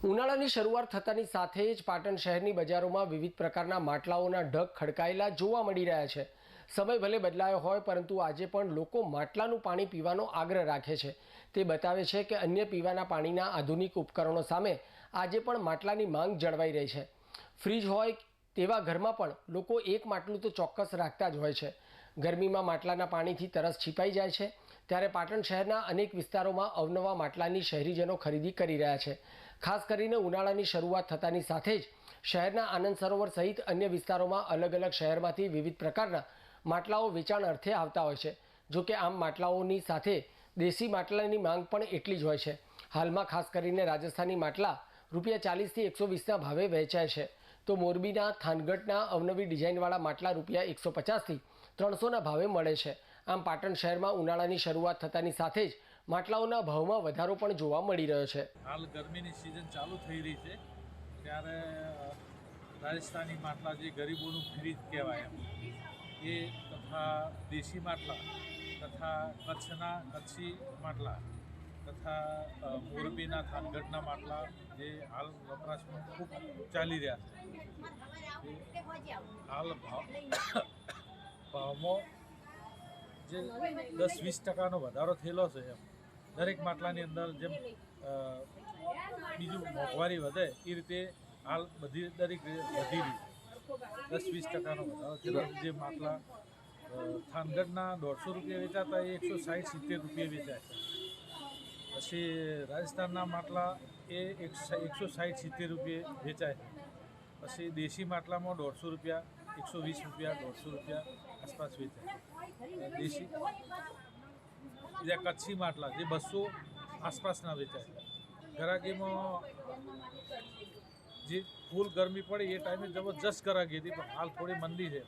ઉનાળાની શરૂઆત થતાની સાથે જ પાટણ શહેરની બજારોમાં વિવિધ પ્રકારના માટલાઓના ઢગ ખડકાયેલા જોવા મળી રહ્યા છે। સમય ભલે બદલાયો હોય પરંતુ આજે પણ લોકો માટલાનું પાણી પીવાનો આગ્રહ રાખે છે। તે બતાવે છે કે અન્ય પીવાના પાણીના આધુનિક ઉપકરણો સામે આજે પણ માટલાની માંગ જળવાઈ રહી છે। ફ્રીજ હોય તેવા ઘરમાં પણ લોકો એક માટલું તો ચોક્કસ રાખતા જ હોય છે। ગરમીમાં માટલાના પાણીથી તરસ છીપાઈ જાય છે ત્યારે પાટણ શહેરના અનેક વિસ્તારોમાં અવનવા માટલાની શહેરીજનો ખરીદી કરી રહ્યા છે। ખાસ કરીને ઉનાળાની શરૂઆત થતાની સાથે જ શહેરના આનંદ સરોવર સહિત અન્ય વિસ્તારોમાં અલગ અલગ શહેરમાંથી વિવિધ પ્રકારના માટલાઓ વેચાણ અર્થે આવતા હોય છે। જોકે આમ માટલાઓની સાથે દેશી માટલાની માંગ પણ એટલી જ હોય છે। હાલમાં ખાસ કરીને રાજસ્થાની માટલા ₹40 થી 120ના ભાવે વેચાય છે તો મોરબીના થાનગઢના અવનવી ડિઝાઇનવાળા માટલા ₹150 થી 300ના ભાવે મળે છે। આમ પાટણ શહેરમાં ઉનાળાની શરૂઆત થતાની સાથે જ માટલાઓના ભાવમાં વધારો પણ જોવા મળી રહ્યો છે। હાલ ગરમીની સિઝન ચાલુ થઈ રહી છે ત્યારે રાજસ્થાની માટલા જે ગરીબોનું ફ્રીજ કહેવાય એ તથા દેશી માટલા તથા કચ્છના કચ્છી માટલા તથા મોરબીના થાનગઢના માટલા જે હાલ વપરાશમાં ખૂબ ચાલી રહ્યા છે। હાલ ભાવમાં જે 10-20% વધારો થયેલો છે દરેક માટલાની અંદર જેમ બીજું મોંઘવારી વધે એ રીતે હાલ દરેક વધી રહી છે। 10-20% વધારો થયેલો જે માટલા થાનગઢના ₹150 વેચાતા એ 160-170 વેચાય છે। પછી રાજસ્થાનના માટલા એ 160-170 વેચાય છે। પછી દેશી માટલામાં ₹150, ₹120, ₹150 આસપાસ વેચાય છે। દેશી બીજા કચ્છી માટલા જે 200 આસપાસના વેચાય છે। ગરાગીમાં જે ફૂલ ગરમી પડી એ ટાઈમે જબરજસ્ત ગરાગી હતી પણ હાલ થોડી મંદી છે।